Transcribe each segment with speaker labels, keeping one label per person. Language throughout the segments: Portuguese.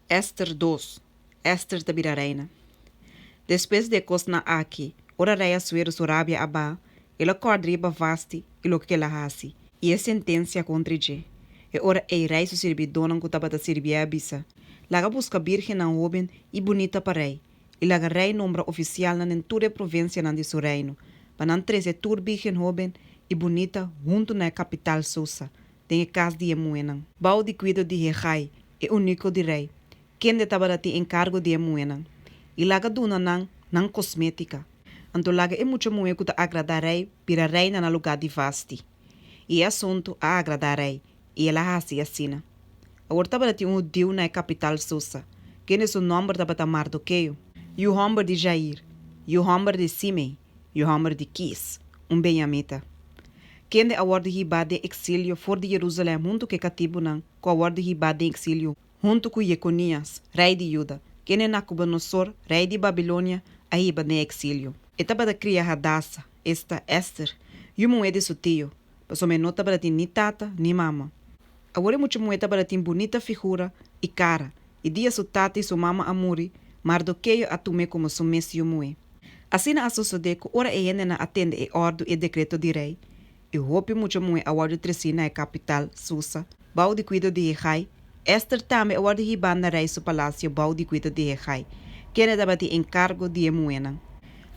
Speaker 1: Esther 2. Esther da Birareina. Depois de cosna aqui, ora reia suero Sorabia aba, ela quadriba vasti, e lo que ela hasi, e a sentença contra je. E ora ei rei su servidona que taba da servia abisa. Laga busca virgem na joven e bonita para rei. E laga rei nombra oficial na nenture província na de su reino. Banan treze tur virgem joven e bonita junto na capital Sousa. Tem casa de emuenan. Bau de cuido de rei, e único de rei. Quem de taba da ti encargo de emuenan. E laga duna nan cosmética. Anto laga é muito moe que agradar rei, para rei na lugar de vasti. E assunto a agradar rei, e ela hasi assina. Agora taba ti dio na capital Sousa. Quem é o nome taba ta Mardoqueu? E o homem de Jair, e o homem de Simei, e o homem de Quis, benjamita. Quem de award hiba de exílio for de Jerusalém junto que cativo nan, com award hiba de exílio, junto com Jeconias, rei de Juda, quem é Nabucodonosor, rei de Babilônia, a hiba de exílio. E taba da cria Hadassa, esta Esther, e o moe de seu tio, passou me nota para ti ni tata, ni mama. Agora é muito moe para ti bonita figura e cara, e dia su tata e su mama amuri, Mardoqueu atume como su messi o moe. Assim na assocedeco, ora e na atende e ordo e decreto de rei, e hope muito moe a ordo tresina e capital, Susa, bau de cuido de rei, Esther também a ordo hiban na rei su palácio, bau de cuido de rei, que era dabati encargo de moena.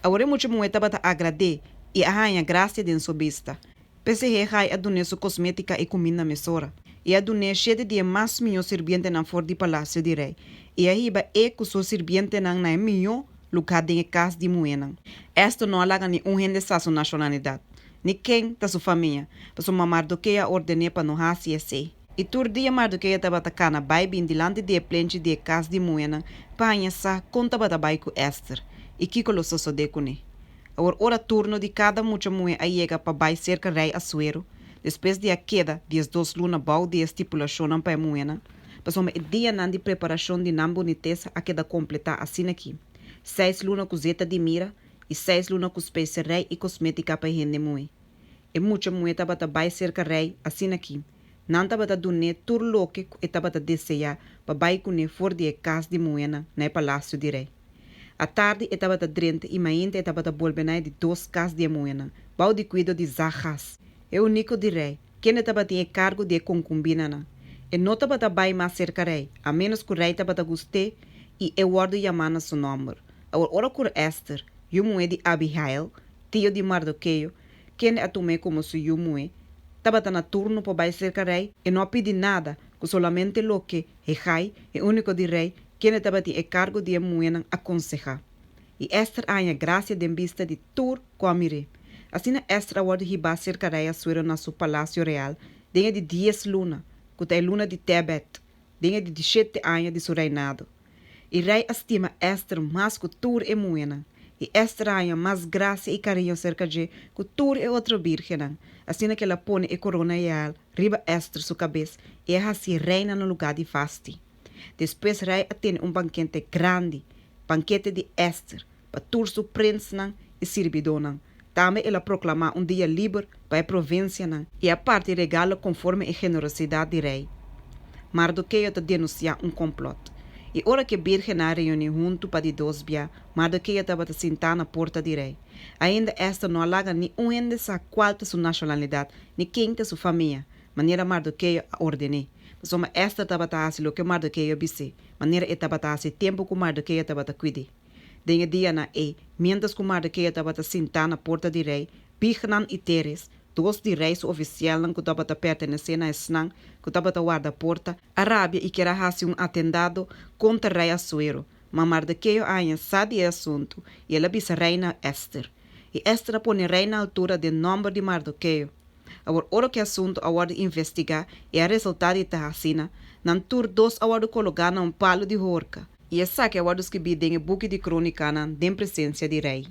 Speaker 1: Agora muito moe tabata agrade e arranha graça de sobista. Pese rei adune su cosmética e comida mesora. E adune cheia de mais minho sirviente na for de palácio de rei. E a hiba e com su sirviente na minho lugar de casa de moena. Esto não alaga ni gente sa su nacionalidade. Ni quem ta su família. Para su Mardoqueu ordene para não hasi esse. E tur dia Mardoqueu tabata cana bai bin dilante de plente de casa de moena. Panha sa conta bata bai com Esther. E Kiko lo sosodecune. Agora, ora turno de cada mucha moe a llega para bai cerca rei Assuero, depois de a queda de as 2 lunas bau de estipulação para a moena, passou me dia nan de preparação de nan boniteza a queda completa assim aqui. 6 lunas com zeta de mira e 6 lunas com espécie rei e cosmética para rende moe. E mucha moe tabata bai cerca rei assim aqui. Nan tabata dune tur loque e tabata desejar para bai cune for de casa de moena na palácio de rei. A tarde estava drente e mainda estava bolbenai de 2 casas de moena, bau de cuido de Zahas. É o único de rei, quem estava tinha cargo de concubina. E não estava bai mais cerca rei, a menos que o rei estava gostei e eu guardo chamando seu nome. Ora por Esther, e o moe de Abihail, tio de Mardoqueu, quem atume como seu moe, estava na turno para bai cerca rei e não pedi nada, que solamente lo que rei, é o único de rei, quem estava a cargo de moena aconselhar. E Esther ainda graça de vista de tur com a mire. Assim Esther agora riba cerca de suero na seu palácio real, denha de 10 luna, que é luna de Tebet, denha de 17 anos de seu reinado. E rei estima Esther mais que tur e moena. E Esther ainda mais graça e carinho cerca de que tur e outra virgem. Assim que ela põe a corona real, riba Esther sua cabeça, e ela se reina no lugar de Vasti. Depois rei tem banquete grande, banquete de Esther, para todos os príncipes e servidores. Também ela proclama dia livre para a província e a parte regala conforme a generosidade do rei. Mardoqueu denuncia complot. E hora que a virgem reuniu junto para de 2 dias, Mardoqueu estava sentar na porta do rei. Ainda esta não alaga nem gente sa qual sua nacionalidade, nem quem sua família, maneira Mardoqueu ordenou. Soma esta tabatasi lo que Mardoqueu bise, maneira e tabatasi tempo que Mardoqueu tabata cuide. Denha dia na mientras que Mardoqueu tabata sentar na porta de rei, Bignan e Teres, 2 de reis oficial que tabata pertencer na esnan, que tabata guarda porta, Arábia e que era atendado contra rei Assuero, mas Mardoqueu ainda sabe o assunto e ela bise reina Esther. E Esther põe reina à altura do nome de Mardoqueu. Agora, ora que assunto agora investigar e a resultado da assina, nan tur 2 agora colocar num palo de horca. E essa que agora escrevi em buque de crônica na presença de rei.